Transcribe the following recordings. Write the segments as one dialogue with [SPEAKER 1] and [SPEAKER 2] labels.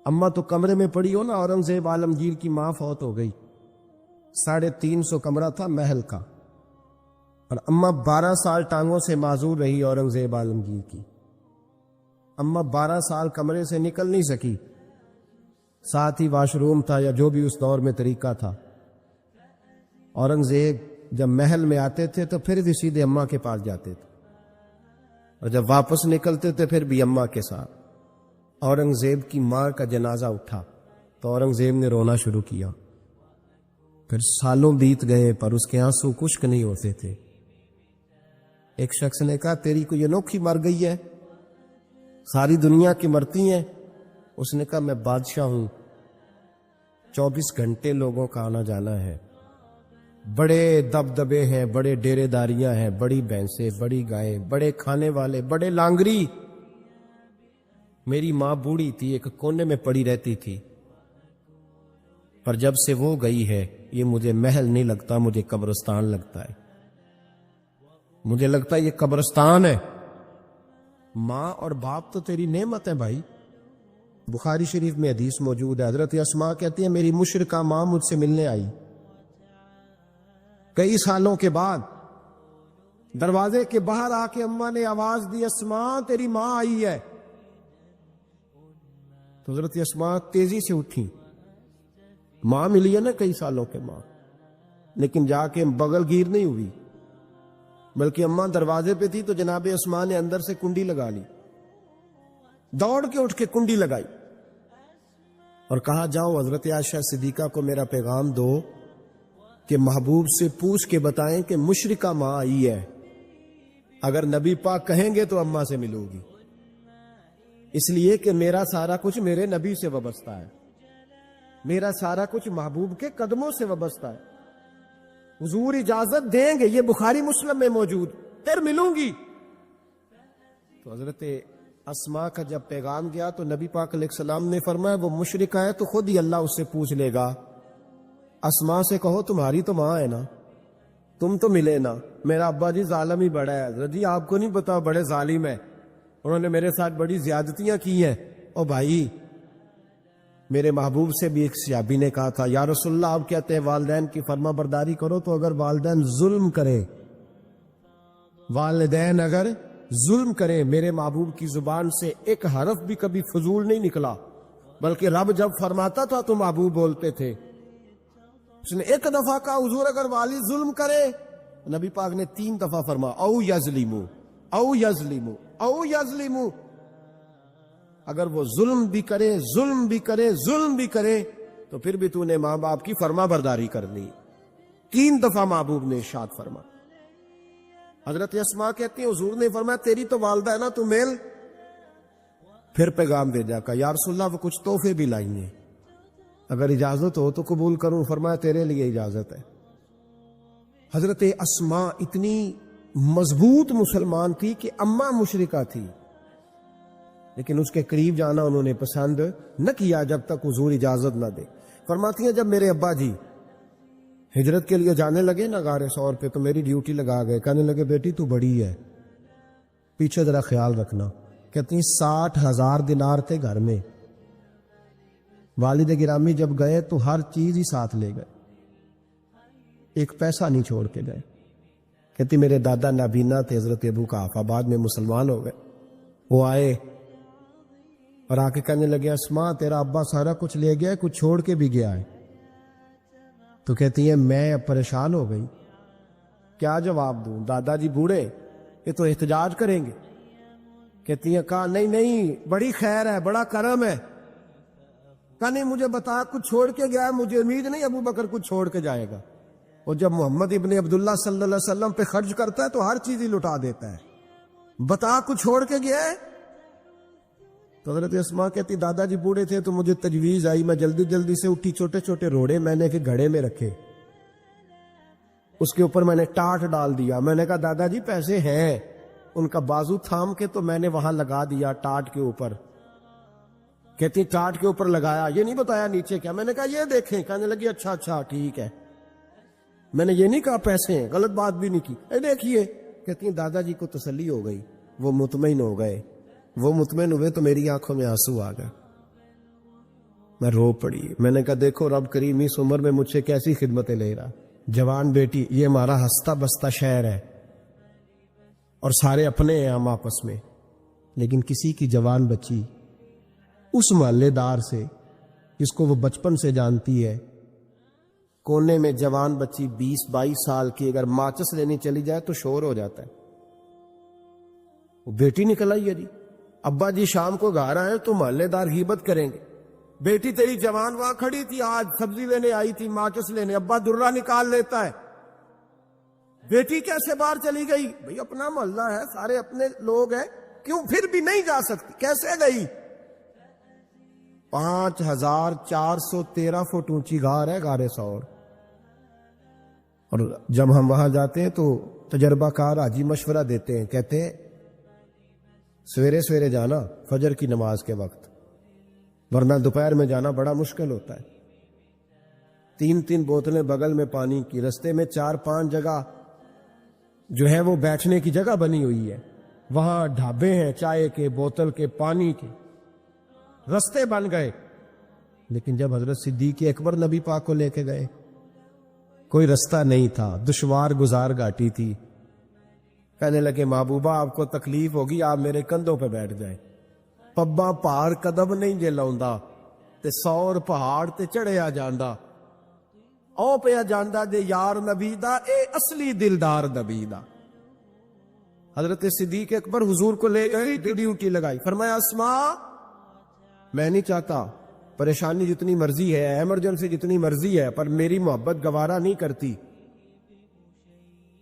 [SPEAKER 1] اماں تو کمرے میں پڑی ہو نا، اورنگزیب عالمگیر کی ماں فوت ہو گئی، 350 کمرہ تھا محل کا، اور اماں 12 سال ٹانگوں سے معذور رہی اورنگزیب عالمگیر کی۔ اماں 12 سال کمرے سے نکل نہیں سکی، ساتھ ہی واش روم تھا یا جو بھی اس دور میں طریقہ تھا۔ اورنگزیب جب محل میں آتے تھے تو پھر بھی سیدھے اماں کے پاس جاتے تھے، اور جب واپس نکلتے تھے پھر بھی اماں کے ساتھ۔ اورنگزیب کی ماں کا جنازہ اٹھا تو اورنگزیب نے رونا شروع کیا، پھر سالوں بیت گئے پر اس کے آنسو خشک نہیں ہوتے تھے۔ ایک شخص نے کہا تیری کوئی انوکھی مر گئی ہے، ساری دنیا کی مرتی ہیں؟ اس نے کہا میں بادشاہ ہوں، 24 گھنٹے لوگوں کا آنا جانا ہے، بڑے دبدبے ہیں، بڑے ڈیرے داریاں ہیں، بڑی بھینسیں، بڑی گائیں، بڑے کھانے والے، بڑے لانگری۔ میری ماں بوڑھی تھی، ایک کونے میں پڑی رہتی تھی، پر جب سے وہ گئی ہے یہ مجھے محل نہیں لگتا، مجھے قبرستان لگتا ہے، مجھے لگتا ہے یہ قبرستان ہے۔ ماں اور باپ تو تیری نعمت ہے بھائی۔ بخاری شریف میں حدیث موجود ہے، حضرت اسماء کہتی ہے میری مشرکہ ماں مجھ سے ملنے آئی کئی سالوں کے بعد، دروازے کے باہر آ کے اماں نے آواز دی اسماء تیری ماں آئی ہے، تو حضرت اسماء تیزی سے اٹھی، ماں ملی ہے نا کئی سالوں کے ماں، لیکن جا کے بغل گیر نہیں ہوئی، بلکہ اماں دروازے پہ تھی تو جناب اسماء نے اندر سے کنڈی لگا لی، دوڑ کے اٹھ کے کنڈی لگائی اور کہا جاؤ حضرت عائشہ صدیقہ کو میرا پیغام دو کہ محبوب سے پوچھ کے بتائیں کہ مشرکہ ماں آئی ہے، اگر نبی پاک کہیں گے تو اماں سے ملو گی، اس لیے کہ میرا سارا کچھ میرے نبی سے وابستہ ہے، میرا سارا کچھ محبوب کے قدموں سے وابستہ ہے، حضور اجازت دیں گے، یہ بخاری مسلم میں موجود، پھر ملوں گی۔ تو حضرت اسماء کا جب پیغام گیا تو نبی پاک علیہ السلام نے فرمایا وہ مشرکہ ہے تو خود ہی اللہ اس سے پوچھ لے گا، اسماء سے کہو تمہاری تو ماں ہے نا، تم تو ملے نا، میرا ابا جی ظالم ہی بڑا ہے، حضرت جی آپ کو نہیں پتا بڑے ظالم ہیں، انہوں نے میرے ساتھ بڑی زیادتیاں کی ہیں۔ او بھائی، میرے محبوب سے بھی ایک صحابی نے کہا تھا یا رسول اللہ آپ کہتے ہیں والدین کی فرما برداری کرو، تو اگر والدین ظلم کرے، والدین اگر ظلم کرے، میرے محبوب کی زبان سے ایک حرف بھی کبھی فضول نہیں نکلا، بلکہ رب جب فرماتا تھا تو محبوب بولتے تھے۔ اس نے ایک دفعہ کہا حضور اگر والد ظلم کرے، نبی پاک نے 3 دفعہ فرما او یظلمو او یظلمو او یظلمو، اگر وہ ظلم بھی کرے، ظلم بھی کرے، ظلم بھی کرے، تو پھر بھی تو نے ماں باپ کی فرما برداری کرنی۔ 3 دفعہ محبوب نے ارشاد فرما۔ حضرت اسماء کہتی ہیں حضور نے فرمایا تیری تو والدہ ہے نا، تو میل۔ پھر پیغام بھیجا کہ یا رسول اللہ وہ کچھ تحفے بھی لائی ہیں، اگر اجازت ہو تو قبول کروں، فرمایا تیرے لیے اجازت ہے۔ حضرت اسماء اتنی مضبوط مسلمان تھی کہ اماں مشرکہ تھی، لیکن اس کے قریب جانا انہوں نے پسند نہ کیا جب تک حضور اجازت نہ دے۔ فرماتی ہیں جب میرے ابا جی ہجرت کے لیے جانے لگے نا غار ثور پہ تو میری ڈیوٹی لگا گئے، کہنے لگے بیٹی تو بڑی ہے، پیچھے ذرا خیال رکھنا۔ کہتی ہیں 60,000 دینار تھے گھر میں، والد گرامی جب گئے تو ہر چیز ہی ساتھ لے گئے، ایک پیسہ نہیں چھوڑ کے گئے۔ کہتی میرے دادا نابینا تھے حضرت ابو قحافہ، بعد میں مسلمان ہو گئے، وہ آئے اور آ کے کہنے لگے اسماء تیرا ابا سارا کچھ لے گیا ہے، کچھ چھوڑ کے بھی گیا ہے۔ تو کہتی ہیں میں پریشان ہو گئی، کیا جواب دوں، دادا جی بوڑھے یہ تو احتجاج کریں گے۔ کہتی ہیں کہا نہیں نہیں بڑی خیر ہے، بڑا کرم ہے، کہا نہیں مجھے بتا کچھ چھوڑ کے گیا ہے، مجھے امید نہیں ابو بکر کچھ چھوڑ کے جائے گا، اور جب محمد ابن عبداللہ صلی اللہ علیہ وسلم پہ خرچ کرتا ہے تو ہر چیز ہی لٹا دیتا ہے، بتا کچھ چھوڑ کے گیا ہے۔ تو حضرت اسماء کہتی دادا جی بوڑھے تھے تو مجھے تجویز آئی، میں جلدی جلدی سے اٹھی، چھوٹے چھوٹے روڑے میں نے گھڑے میں رکھے، اس کے اوپر میں نے ٹاٹ ڈال دیا، میں نے کہا دادا جی پیسے ہیں، ان کا بازو تھام کے تو میں نے وہاں لگا دیا ٹاٹ کے اوپر۔ کہتی ٹاٹ کے اوپر لگایا، یہ نہیں بتایا نیچے کیا، میں نے کہا یہ دیکھیں، کہنے لگی اچھا اچھا ٹھیک ہے، میں نے یہ نہیں کہا پیسے ہیں، غلط بات بھی نہیں کی، اے دیکھیے۔ کہتی ہیں دادا جی کو تسلی ہو گئی، وہ مطمئن ہو گئے، وہ مطمئن ہوئے تو میری آنکھوں میں آنسو آ گئے۔ میں رو پڑی. میں نے کہا دیکھو رب کریم اس عمر میں مجھ سے کیسی خدمتیں لے رہا. جوان بیٹی یہ ہمارا ہنستا بستا شہر ہے اور سارے اپنے ہیں ہم آپس میں، لیکن کسی کی جوان بچی اس محلے دار سے جس کو وہ بچپن سے جانتی ہے، کونے میں جوان بچی 20-22 سال کی اگر ماچس لینی چلی جائے تو شور ہو جاتا ہے. وہ بیٹی نکل آئی ہے جی، ابا جی شام کو گھر آئے تو محلے دار غیبت کریں گے. بیٹی تیری جوان وہاں کھڑی تھی، آج سبزی لینے آئی تھی ماچس لینے، ابا درہ نکال لیتا ہے. بیٹی کیسے باہر چلی گئی؟ بھئی اپنا محلہ ہے، سارے اپنے لوگ ہیں، کیوں پھر بھی نہیں جا سکتی؟ کیسے گئی؟ 5413 فٹ اونچی غار ہے، غار ثور. اور جب ہم وہاں جاتے ہیں تو تجربہ کار حاجی مشورہ دیتے ہیں، کہتے ہیں سویرے سویرے جانا فجر کی نماز کے وقت، ورنہ دوپہر میں جانا بڑا مشکل ہوتا ہے. 3 بوتلیں بغل میں پانی کی، رستے میں 4-5 جگہ جو ہے وہ بیٹھنے کی جگہ بنی ہوئی ہے، وہاں ڈھابے ہیں چائے کے، بوتل کے، پانی کے، رستے بن گئے. لیکن جب حضرت صدیق اکبر نبی پاک کو لے کے گئے کوئی رستہ نہیں تھا، دشوار گزار گھاٹی تھی. کہنے لگے محبوبہ آپ کو تکلیف ہوگی، آپ میرے کندھوں پہ بیٹھ جائیں. پبا پہاڑ قدم نہیں جے لاؤندا تے سور پہاڑ تے چڑھیا جاندا، او پیا جاندا جے یار نبی دا، اے اصلی دلدار نبی دا. حضرت صدیق اکبر حضور کو لے گئے، ڈیوٹی لگائی، فرمایا اسماء میں نہیں چاہتا، پریشانی جتنی مرضی ہے، ایمرجنسی جتنی مرضی ہے، پر میری محبت گوارا نہیں کرتی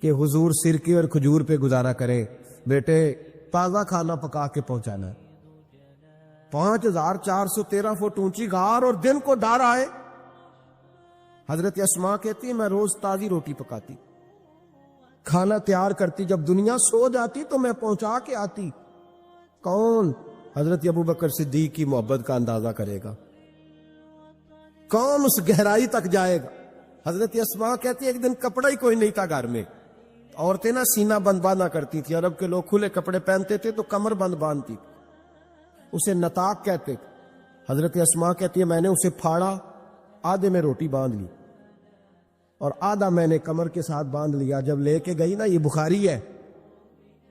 [SPEAKER 1] کہ حضور سرکے اور کھجور پہ گزارا کریں. بیٹے تازہ کھانا پکا کے پہنچانا ہے. 5413 فٹ اونچی غار اور دن کو ڈر آئے. حضرت اسماء کہتی ہے میں روز تازی روٹی پکاتی، کھانا تیار کرتی، جب دنیا سو جاتی تو میں پہنچا کے آتی. کون؟ حضرت ابوبکر صدیق کی محبت کا اندازہ کرے گا، کون اس گہرائی تک جائے گا. حضرت اسماء کہتی ہے ایک دن کپڑا ہی کوئی نہیں تھا گھر میں، عورتیں نا سینہ بند باندھا کرتی تھی، عرب کے لوگ کھلے کپڑے پہنتے تھے تو کمر بند باندھتی تھی، اسے نتاق کہتے تھے. حضرت اسماء کہتی ہے میں نے اسے پھاڑا، آدھے میں روٹی باندھ لی اور آدھا میں نے کمر کے ساتھ باندھ لیا. جب لے کے گئی نا، یہ بخاری ہے،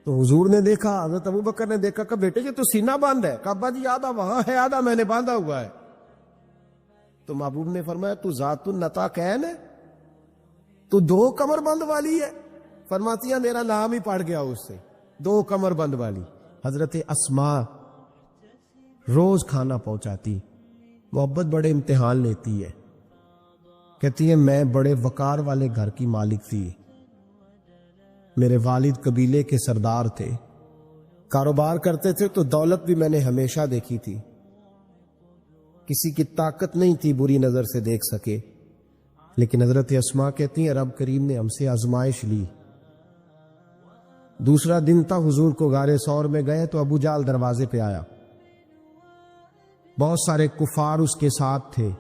[SPEAKER 1] تو حضور نے دیکھا، حضرت ابوبکر نے دیکھا کہ بیٹے جی تو سینہ باندھ ہے. کہا ابا جی آدھا وہاں ہے، آدھا میں نے باندھا ہوا ہے. تو محبوب نے فرمایا تو ذات النطاقین ہے، تو 2 کمر بند والی ہے. فرماتی ہے میرا نام ہی پڑ گیا اس سے، 2 کمر بند والی. حضرت اسماء روز کھانا پہنچاتی، محبت بڑے امتحان لیتی ہے. کہتی ہے میں بڑے وقار والے گھر کی مالک تھی، میرے والد قبیلے کے سردار تھے، کاروبار کرتے تھے تو دولت بھی میں نے ہمیشہ دیکھی تھی، کسی کی طاقت نہیں تھی بری نظر سے دیکھ سکے. لیکن حضرت اسماء کہتی ہیں رب کریم نے ہم سے آزمائش لی. دوسرا دن تھا، حضور کو غار ثور میں گئے تو ابو جہل دروازے پہ آیا، بہت سارے کفار اس کے ساتھ تھے.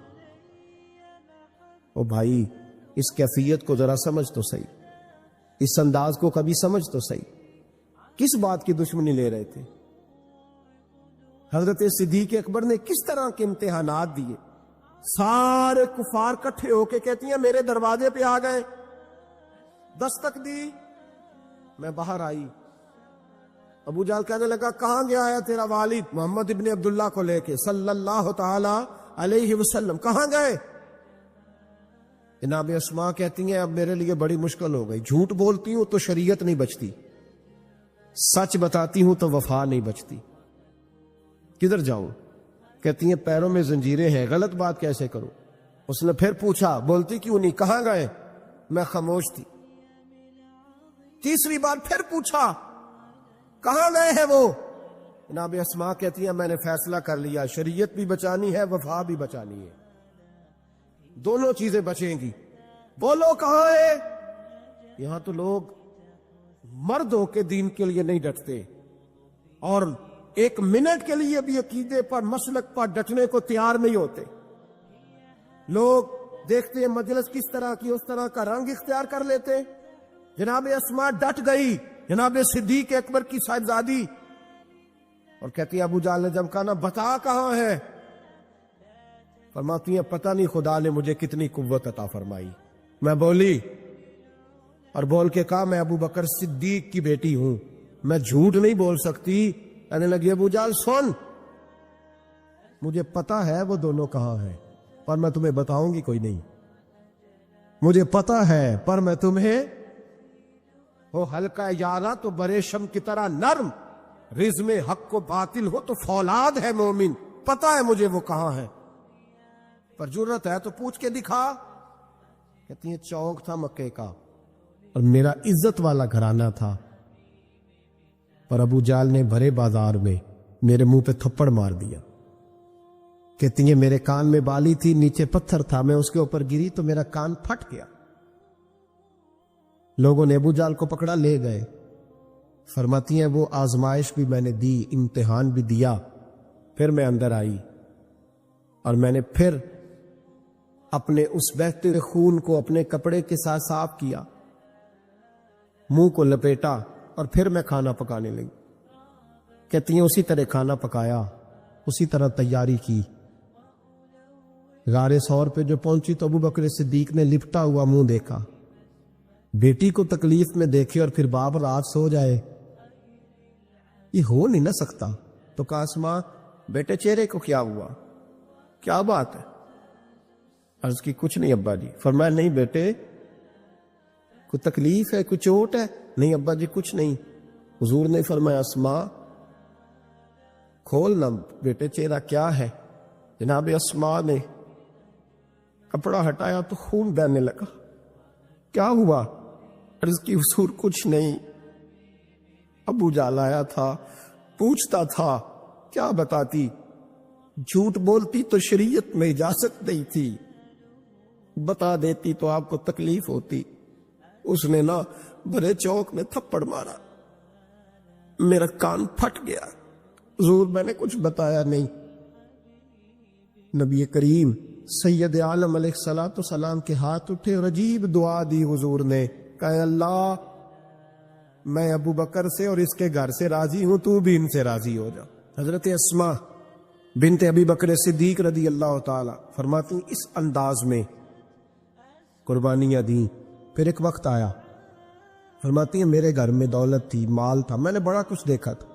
[SPEAKER 1] او بھائی اس کیفیت کو ذرا سمجھ تو صحیح، اس انداز کو کبھی سمجھ تو صحیح، کس بات کی دشمنی لے رہے تھے؟ حضرت صدیق اکبر نے کس طرح کے امتحانات دیے. سارے کفار کٹھے ہو کے کہتی ہیں میرے دروازے پہ آ گئے، دستک دی، میں باہر آئی. ابو جہل کہنے لگا کہاں گیا ہے تیرا والد محمد ابن عبداللہ کو لے کے صلی اللہ تعالی علیہ وسلم، کہاں گئے؟ جناب اسماء کہتی ہیں اب میرے لیے بڑی مشکل ہو گئی، جھوٹ بولتی ہوں تو شریعت نہیں بچتی، سچ بتاتی ہوں تو وفا نہیں بچتی، کدھر جاؤں؟ کہتی ہیں پیروں میں زنجیریں ہیں، غلط بات کیسے کروں؟ اس نے پھر پوچھا، بولتی کیوں نہیں، کہاں گئے؟ میں خاموش تھی. تیسری بار پھر پوچھا کہاں گئے ہیں وہ؟ جناب اسماء کہتی ہیں میں نے فیصلہ کر لیا، شریعت بھی بچانی ہے، وفا بھی بچانی ہے، دونوں چیزیں بچیں گی. بولو کہاں ہے؟ یہاں تو لوگ مرد ہو کے دین کے لیے نہیں ڈٹتے اور 1 منٹ کے لیے بھی عقیدے پر مسلک پر ڈٹنے کو تیار نہیں ہوتے. لوگ دیکھتے ہیں مجلس کس طرح کی، اس طرح کا رنگ اختیار کر لیتے. جناب اسماء ڈٹ گئی، جناب صدیق اکبر کی صاحبزادی، اور کہتی ہے ابو جہل نے جب کہا نا بتا کہاں ہے، فرماتی ہیں پتہ نہیں خدا نے مجھے کتنی قوت عطا فرمائی. میں بولی اور بول کے کہا میں ابو بکر صدیق کی بیٹی ہوں, میں جھوٹ نہیں بول سکتی. کہنے لگی ابو جہل سن, مجھے پتا ہے وہ دونوں کہاں ہیں, پر میں تمہیں بتاؤں گی کوئی نہیں. مجھے پتا ہے پر میں تمہیں, ہو ہلکا یارا تو بریشم کی طرح نرم, رزم حق کو باطل ہو تو فولاد ہے مومن. پتا ہے مجھے وہ کہاں ہے, پر جرت ہے تو پوچھ کے دکھا. کہتی ہیں چوک تھا مکے کا اور میرا عزت والا گھرانہ تھا, پر ابو جال نے بھرے بازار میں میرے منہ پہ تھپڑ مار دیا. کہتی ہیں میرے کان میں بالی تھی, نیچے پتھر تھا, میں اس کے اوپر گری تو میرا کان پھٹ گیا. لوگوں نے ابو جال کو پکڑا لے گئے. فرماتی ہیں وہ آزمائش بھی میں نے دی, امتحان بھی دیا. پھر میں اندر آئی اور میں نے پھر اپنے اس بہتے خون کو اپنے کپڑے کے ساتھ صاف کیا, منہ کو لپیٹا اور پھر میں کھانا پکانے لگی. کہتی ہیں اسی طرح کھانا پکایا, اسی طرح تیاری کی. غار ثور پہ جو پہنچی تو ابو بکر صدیق نے لپٹا ہوا منہ دیکھا. بیٹی کو تکلیف میں دیکھے اور پھر باپ رات سو جائے, یہ ہو نہیں نہ سکتا. تو کہا اسماء بیٹے چہرے کو کیا ہوا, کیا بات ہے؟ عرض کی کچھ نہیں ابا جی. فرمایا نہیں بیٹے کوئی تکلیف ہے, کوئی چوٹ ہے؟ نہیں ابا جی کچھ نہیں. حضور نے فرمایا اسماء کھول نہ بیٹے چہرہ کیا ہے. جناب اسماء نے کپڑا ہٹایا تو خون بہنے لگا. کیا ہوا؟ عرض کی حضور کچھ نہیں, ابو جال آیا تھا, پوچھتا تھا کیا بتاتی, جھوٹ بولتی تو شریعت میں اجازت نہیں تھی, بتا دیتی تو آپ کو تکلیف ہوتی. اس نے نا بڑے چوک میں تھپڑ مارا, میرا کان پھٹ گیا. حضور میں نے کچھ بتایا نہیں. نبی کریم سید عالم علیہ الصلوۃ والسلام کے ہاتھ اٹھے اور عجیب دعا دی حضور نے. کہا اللہ میں ابو بکر سے اور اس کے گھر سے راضی ہوں, تو بھی ان سے راضی ہو جا. حضرت اسماء بنت ابی بکر صدیق رضی اللہ تعالی فرماتی اس انداز میں قربانیاں دیں. پھر ایک وقت آیا, فرماتی ہیں میرے گھر میں دولت تھی, مال تھا, میں نے بڑا کچھ دیکھا تھا,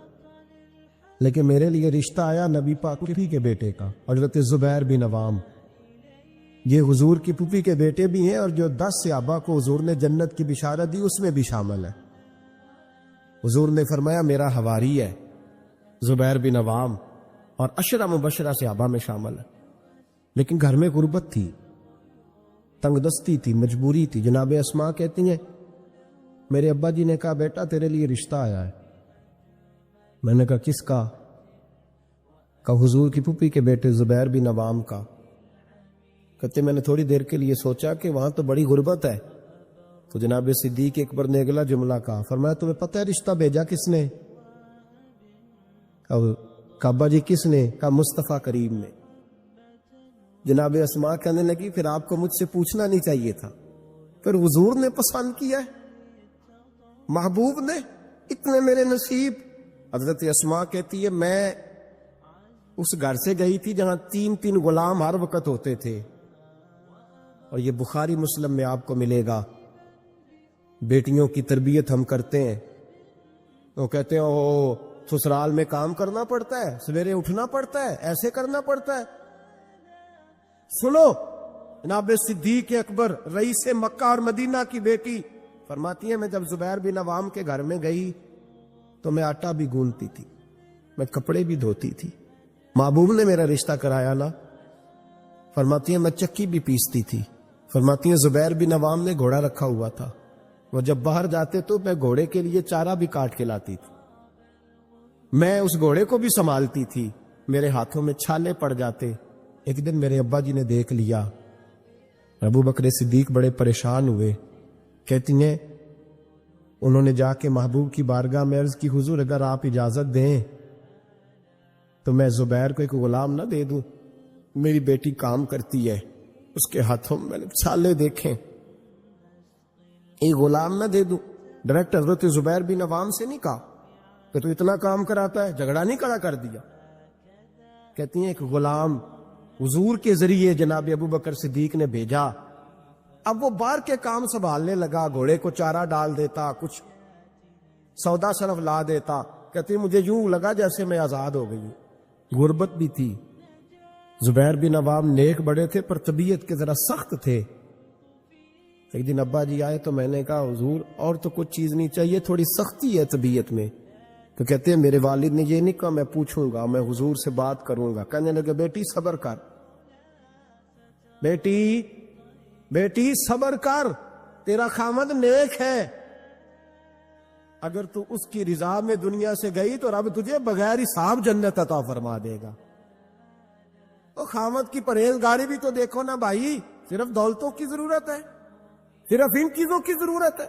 [SPEAKER 1] لیکن میرے لیے رشتہ آیا نبی پاک کی کے بیٹے کا, حضرت زبیر بن عوام. یہ حضور کی پھوپھی کے بیٹے بھی ہیں اور جو 10 صحابہ کو حضور نے جنت کی بشارت دی اس میں بھی شامل ہے. حضور نے فرمایا میرا حواری ہے زبیر بن عوام, اور 10 مبشرہ صحابہ میں شامل ہے. لیکن گھر میں غربت تھی, تنگ دستی تھی, مجبوری تھی. جناب اسماء کہتی ہیں میرے ابا جی نے کہا بیٹا تیرے لیے رشتہ آیا ہے. میں نے کہا کس کا؟ کہا حضور کی پھوپھی کے بیٹے زبیر بن عوام کا. کہتے میں نے تھوڑی دیر کے لیے سوچا کہ وہاں تو بڑی غربت ہے. تو جناب صدیق اکبر نے اگلا جملہ کہا, فرمایا تمہیں پتہ ہے رشتہ بھیجا کس نے؟ کہا ابا جی کس نے؟ کہا مصطفیٰ کریم نے. جناب اسماء کہنے لگی پھر آپ کو مجھ سے پوچھنا نہیں چاہیے تھا, پھر حضور نے پسند کیا ہے, محبوب نے, اتنے میرے نصیب. حضرت اسماء کہتی ہے میں اس گھر سے گئی تھی جہاں 3 غلام ہر وقت ہوتے تھے, اور یہ بخاری مسلم میں آپ کو ملے گا. بیٹیوں کی تربیت ہم کرتے ہیں, وہ کہتے ہیں او سسرال میں کام کرنا پڑتا ہے, سویرے اٹھنا پڑتا ہے, ایسے کرنا پڑتا ہے. سنو جناب صدیق اکبر رئیس مکہ اور مدینہ کی بیٹی فرماتی ہے میں جب زبیر بن عوام کے گھر میں گئی تو میں آٹا بھی گوندتی تھی, میں کپڑے بھی دھوتی تھی. محبوب نے میرا رشتہ کرایا نا. فرماتی ہیں میں چکی بھی پیستی تھی. فرماتی ہیں زبیر بن عوام نے گھوڑا رکھا ہوا تھا, وہ جب باہر جاتے تو میں گھوڑے کے لیے چارہ بھی کاٹ کے لاتی تھی. میں اس گھوڑے کو بھی سنبھالتی تھی, میرے ہاتھوں میں چھالے پڑ جاتے. ایک دن میرے ابا جی نے دیکھ لیا, ابو بکر صدیق بڑے پریشان ہوئے. کہتی ہیں انہوں نے جا کے محبوب کی بارگاہ میں عرض کی حضور اگر آپ اجازت دیں تو میں زبیر کو ایک غلام نہ دے دوں, میری بیٹی کام کرتی ہے, اس کے ہاتھوں میں نے چھالے دیکھیں, ایک غلام نہ دے دوں. ڈائریکٹ حضرت زبیر بن عوام سے نہیں کہا کہ تو اتنا کام کراتا ہے, جھگڑا نہیں کر دیا. کہتی ہیں ایک غلام حضور کے ذریعے جناب ابو بکر صدیق نے بھیجا. اب وہ باہر کے کام سنبھالنے لگا، گھوڑے کو چارہ ڈال دیتا، کچھ سودا صرف لا دیتا. کہتے مجھے یوں لگا جیسے میں آزاد ہو گئی. غربت بھی تھی. زبیر بن عوام نیک بڑے تھے پر طبیعت کے ذرا سخت تھے. ایک دن ابا جی آئے تو میں نے کہا حضور اور تو کچھ چیز نہیں چاہیے، تھوڑی سختی ہے طبیعت میں. تو کہتے ہیں میرے والد نے یہ نہیں کہا میں پوچھوں گا، میں حضور سے بات کروں گا. کہنے لگے بیٹی صبر کر، بیٹی صبر کر، تیرا خامد نیک ہے، اگر تو اس کی رضا میں دنیا سے گئی تو رب تجھے بغیر حساب جنت عطا فرما دے گا. تو خامد کی پرہیزگاری بھی تو دیکھو نا بھائی، صرف دولتوں کی ضرورت ہے، صرف ان چیزوں کی ضرورت ہے،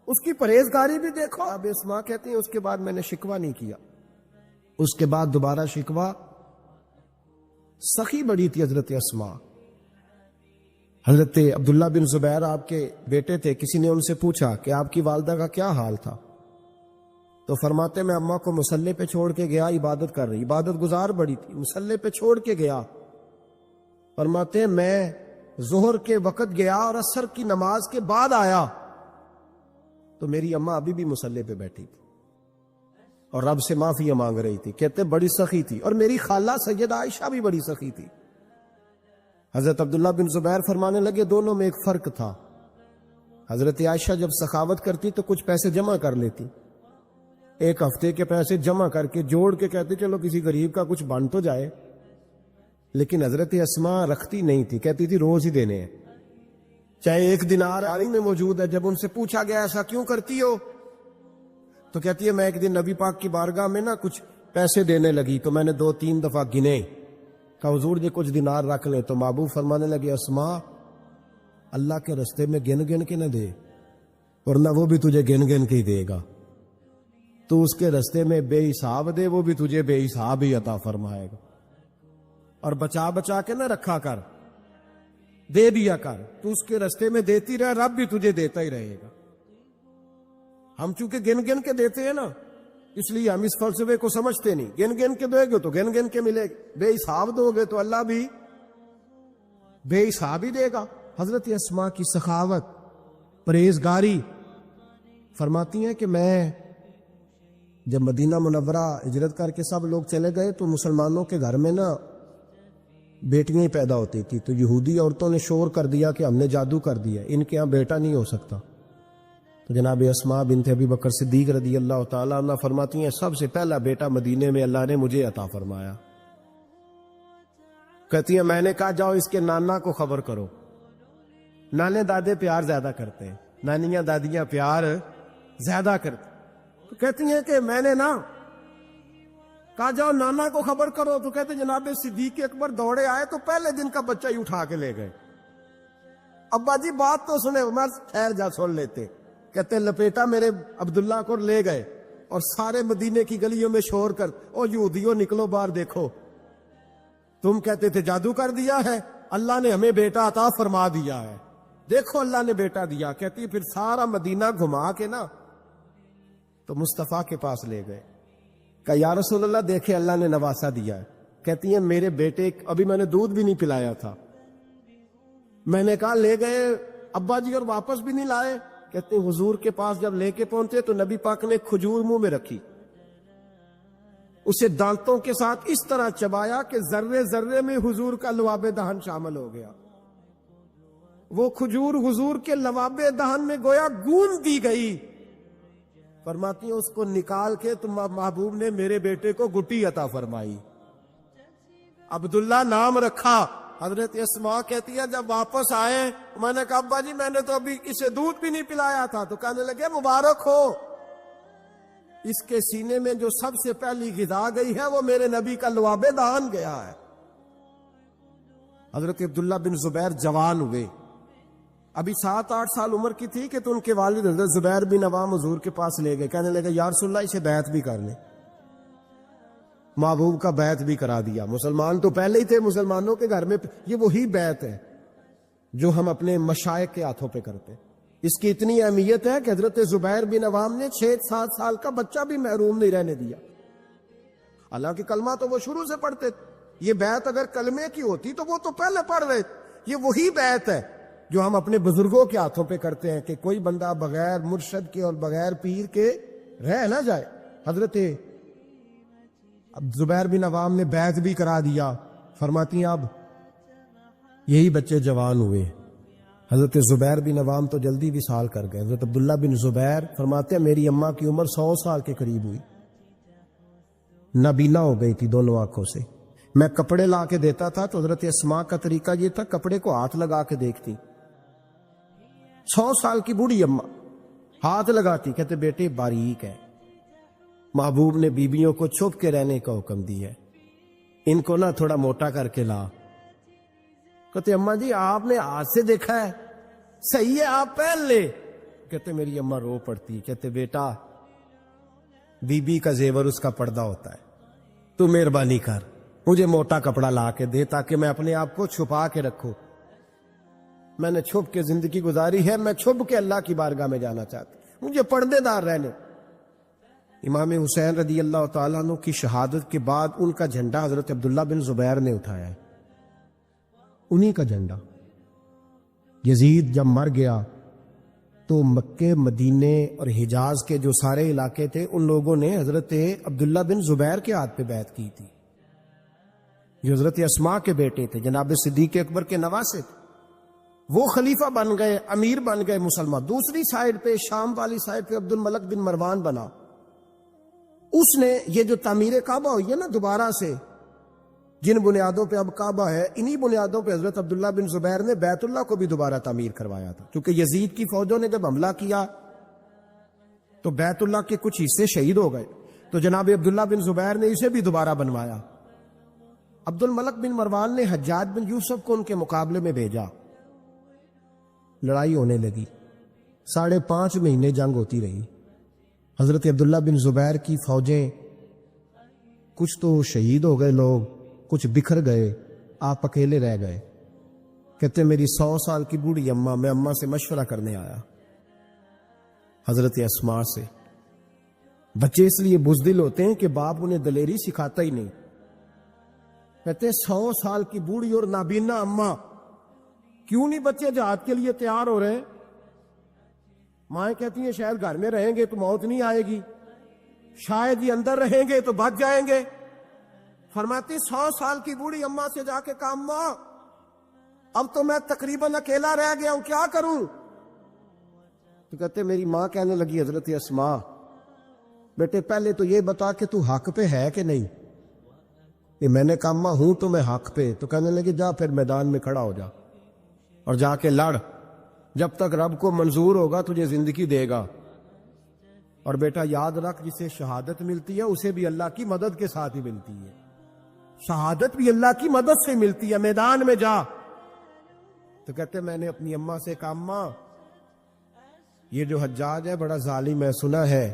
[SPEAKER 1] اس کی پرہیزگاری بھی دیکھو. اب اسماء کہتی ہیں اس کے بعد میں نے شکوہ نہیں کیا. اس کے بعد دوبارہ شکوہ، سخی بڑی تھی حضرت اسماء. حضرت عبداللہ بن زبیر آپ کے بیٹے تھے. کسی نے ان سے پوچھا کہ آپ کی والدہ کا کیا حال تھا؟ تو فرماتے میں اماں کو مصلے پہ چھوڑ کے گیا، عبادت کر رہی، عبادت گزار بڑی تھی، مصلے پہ چھوڑ کے گیا. فرماتے میں ظہر کے وقت گیا اور عصر کی نماز کے بعد آیا تو میری اماں ابھی بھی مصلے پہ بیٹھی تھی اور رب سے معافی مانگ رہی تھی. کہتے بڑی سخی تھی. اور میری خالہ سیدہ عائشہ بھی بڑی سخی تھی. حضرت عبداللہ بن زبیر فرمانے لگے دونوں میں ایک فرق تھا. حضرت عائشہ جب سخاوت کرتی تو کچھ پیسے جمع کر لیتی، ایک ہفتے کے پیسے جمع کر کے جوڑ کے کہتی چلو کسی غریب کا کچھ بن تو جائے. لیکن حضرت اسماء رکھتی نہیں تھی، کہتی تھی روز ہی دینے ہیں، چاہے ایک دینار آری میں موجود ہے. جب ان سے پوچھا گیا ایسا کیوں کرتی ہو تو کہتی ہے میں ایک دن نبی پاک کی بارگاہ میں نا کچھ پیسے دینے لگی تو میں نے 2-3 دفعہ گنے، کہا حضور جی کچھ دینار رکھ لیں. تو محبوب فرمانے لگے اسماء اللہ کے رستے میں گن گن کے نہ دے، ورنہ وہ بھی تجھے گن گن کے ہی دے گا. تو اس کے رستے میں بے حساب دے، وہ بھی تجھے بے حساب ہی عطا فرمائے گا. اور بچا بچا کے نہ رکھا کر، دے دیا کر. تو اس کے رستے میں دیتی رہے، رب بھی تجھے دیتا ہی رہے گا. ہم چونکہ گن گن کے دیتے ہیں نا، اس لیے ہم اس فلسفے کو سمجھتے نہیں. گن گن کے دو گے تو گن گن کے ملے گا، بے حساب دو گے تو اللہ بھی بے حساب ہی دے گا. حضرت اسماء کی سخاوت، پرہیزگاری. فرماتی ہیں کہ میں جب مدینہ منورہ ہجرت کر کے سب لوگ چلے گئے تو مسلمانوں کے گھر میں نا بیٹیاں ہی پیدا ہوتی تھی. تو یہودی عورتوں نے شور کر دیا کہ ہم نے جادو کر دیا، ان کے ہاں بیٹا نہیں ہو سکتا. تو جناب اسماء بنت ابی بکر صدیق رضی اللہ تعالیٰ عنہ فرماتی ہیں سب سے پہلا بیٹا مدینے میں اللہ نے مجھے عطا فرمایا. کہتی ہیں میں نے کہا جاؤ اس کے نانا کو خبر کرو. نانے دادے پیار زیادہ کرتے ہیں، نانیاں دادیاں پیار زیادہ کرتے. تو کہتی ہیں کہ میں نے نا کہا جاؤ نانا کو خبر کرو. تو کہتے جناب صدیق اکبر دوڑے آئے تو پہلے دن کا بچہ ہی اٹھا کے لے گئے. ابا جی بات تو سنے، عمر ٹھہر جا سن لیتے. کہتے لپیٹا میرے عبداللہ کو لے گئے اور سارے مدینے کی گلیوں میں شور کر او یہودیوں نکلو باہر دیکھو، تم کہتے تھے جادو کر دیا ہے، اللہ نے ہمیں بیٹا عطا فرما دیا ہے، دیکھو اللہ نے بیٹا دیا. کہتی پھر سارا مدینہ گھما کے نا تو مصطفیٰ کے پاس لے گئے. کہ یا رسول اللہ دیکھے اللہ نے نواسا دیا ہے. کہتی ہیں میرے بیٹے ابھی میں نے دودھ بھی نہیں پلایا تھا. میں نے کہا لے گئے ابا جی اور واپس بھی نہیں لائے. کہتے ہیں حضور کے پاس جب لے کے پہنچے تو نبی پاک نے کھجور منہ میں رکھی، اسے دانتوں کے ساتھ اس طرح چبایا کہ ذرے ذرے میں حضور کا لواب دہن شامل ہو گیا. وہ کھجور حضور کے لواب دہن میں گویا گوند دی گئی. فرماتی ہیں اس کو نکال کے تو محبوب نے میرے بیٹے کو گٹی عطا فرمائی، عبداللہ نام رکھا. حضرت اسماء کہتی ہے جب واپس آئے میں نے کہا ابا جی میں نے تو ابھی اسے دودھ بھی نہیں پلایا تھا. تو کہنے لگے مبارک ہو، اس کے سینے میں جو سب سے پہلی غذا گئی ہے وہ میرے نبی کا لواب دہن گیا ہے. حضرت عبداللہ بن زبیر جوان ہوئے، ابھی 7-8 سال عمر کی تھی کہ تو ان کے والد حضرت زبیر بن عوام حضور کے پاس لے گئے. کہنے لگے یا رسول اللہ اسے بیعت بھی کر لیں. محبوب کا بیعت بھی کرا دیا. مسلمان تو پہلے ہی تھے، مسلمانوں کے گھر میں یہ وہی بیعت ہے جو ہم اپنے مشائخ کے ہاتھوں پہ کرتے. اس کی اتنی اہمیت ہے کہ حضرت زبیر بن عوام نے 6-7 سال کا بچہ بھی محروم نہیں رہنے دیا. حالانکہ کلمہ تو وہ شروع سے پڑھتے تھے، یہ بیعت اگر کلمے کی ہوتی تو وہ تو پہلے پڑھ رہے. یہ وہی بیعت ہے جو ہم اپنے بزرگوں کے ہاتھوں پہ کرتے ہیں کہ کوئی بندہ بغیر مرشد کے اور بغیر پیر کے رہ نہ جائے. حضرت اب زبیر بن عوام نے بیعت بھی کرا دیا. فرماتی ہیں اب یہی بچے جوان ہوئے. حضرت زبیر بن عوام تو جلدی وصال کر گئے. حضرت عبداللہ بن زبیر فرماتے ہیں میری اماں کی عمر 100 سال کے قریب ہوئی, نابینا ہو گئی تھی دونوں آنکھوں سے. میں کپڑے لا کے دیتا تھا تو حضرت اسماء کا طریقہ یہ تھا, کپڑے کو ہاتھ لگا کے دیکھتی. 100 سال کی بوڑھی اماں ہاتھ لگاتی, کہتے بیٹے باریک ہے. محبوب نے بیویوں کو چھپ کے رہنے کا حکم دیا ہے, ان کو نہ تھوڑا موٹا کر کے لا. کہتے اماں جی آپ نے ہاتھ سے دیکھا ہے, صحیح ہے آپ پہن لے. کہتے میری اماں رو پڑتی. کہتے بیٹا بی بی کا زیور اس کا پردہ ہوتا ہے, تو مہربانی کر مجھے موٹا کپڑا لا کے دے تاکہ میں اپنے آپ کو چھپا کے رکھوں. میں نے چھپ کے زندگی گزاری ہے, میں چھپ کے اللہ کی بارگاہ میں جانا چاہتا ہوں, مجھے پردے دار رہنے. امام حسین رضی اللہ تعالیٰ عنہ کی شہادت کے بعد ان کا جھنڈا حضرت عبداللہ بن زبیر نے اٹھایا ہے, انہی کا جھنڈا. یزید جب مر گیا تو مکے مدینے اور حجاز کے جو سارے علاقے تھے ان لوگوں نے حضرت عبداللہ بن زبیر کے ہاتھ پہ بیعت کی تھی, جو حضرت اسماء کے بیٹے تھے, جناب صدیق اکبر کے نواسے تھے. وہ خلیفہ بن گئے, امیر بن گئے مسلمان. دوسری سائڈ پہ شام والی سائڈ پہ عبد الملک بن مروان بنا. اس نے یہ جو تعمیر کعبہ ہوئی ہے نا دوبارہ سے, جن بنیادوں پہ اب کعبہ ہے, انہی بنیادوں پہ حضرت عبداللہ بن زبیر نے بیت اللہ کو بھی دوبارہ تعمیر کروایا تھا. کیونکہ یزید کی فوجوں نے جب حملہ کیا تو بیت اللہ کے کچھ حصے شہید ہو گئے, تو جناب عبداللہ بن زبیر نے اسے بھی دوبارہ بنوایا. عبد الملک بن مروان نے حجاج بن یوسف کو ان کے مقابلے میں بھیجا. لڑائی ہونے لگی, 5.5 مہینے جنگ ہوتی رہی. حضرت عبداللہ بن زبیر کی فوجیں کچھ تو شہید ہو گئے لوگ, کچھ بکھر گئے, آپ اکیلے رہ گئے. کہتے میری 100 سال کی بوڑھی اماں, میں اماں سے مشورہ کرنے آیا حضرت اسماء سے. بچے اس لیے بزدل ہوتے ہیں کہ باپ انہیں دلیری سکھاتا ہی نہیں. کہتے 100 سال کی بوڑھی اور نابینا اماں, کیوں نہیں بچے جہاد کے لیے تیار ہو رہے؟ مائیں کہتی ہیں شاید گھر میں رہیں گے تو موت نہیں آئے گی, شاید یہ اندر رہیں گے تو بچ جائیں گے. فرماتی 100 سال کی بوڑھی اماں سے جا کے کہا اماں اب تو میں تقریباً اکیلا رہ گیا ہوں, کیا کروں؟ تو کہتے میری ماں کہنے لگی حضرت اسماء بیٹے پہلے تو یہ بتا کہ تو حق پہ ہے کہ نہیں. یہ میں نے کہا اماں ہوں تو میں حق پہ. تو کہنے لگی جا پھر میدان میں کھڑا ہو جا اور جا کے لڑ, جب تک رب کو منظور ہوگا تجھے زندگی دے گا. اور بیٹا یاد رکھ جسے شہادت ملتی ہے اسے بھی اللہ کی مدد کے ساتھ ہی ملتی ہے, شہادت بھی اللہ کی مدد سے ملتی ہے, میدان میں جا. تو کہتے میں نے اپنی اماں سے کہا اماں یہ جو حجاج ہے بڑا ظالم ہے, سنا ہے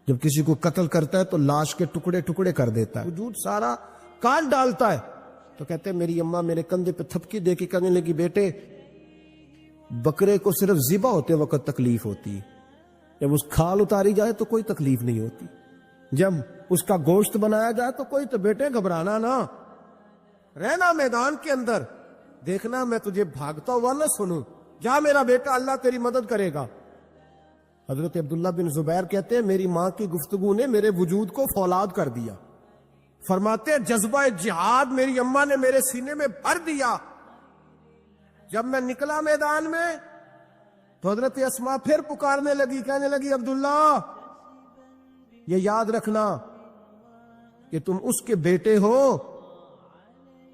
[SPEAKER 1] جب کسی کو قتل کرتا ہے تو لاش کے ٹکڑے ٹکڑے کر دیتا ہے, وجود سارا کاٹ ڈالتا ہے. تو کہتے میری اماں میرے کندھے پہ تھپکی دے کے کہنے لگی بیٹے بکرے کو صرف ذبح ہوتے وقت تکلیف ہوتی ہے, جب اس کھال اتاری جائے تو کوئی تکلیف نہیں ہوتی, جب اس کا گوشت بنایا جائے تو کوئی. تو بیٹے گھبرانا نہ, رہنا میدان کے اندر, دیکھنا میں تجھے بھاگتا ہوا نہ سنوں, جا میرا بیٹا اللہ تیری مدد کرے گا. حضرت عبداللہ بن زبیر کہتے ہیں میری ماں کی گفتگو نے میرے وجود کو فولاد کر دیا. فرماتے ہیں جذبہ جہاد میری اماں نے میرے سینے میں بھر دیا. جب میں نکلا میدان میں تو حضرت اسماء پھر پکارنے لگی, کہنے لگی عبداللہ یہ یاد رکھنا کہ تم اس کے بیٹے ہو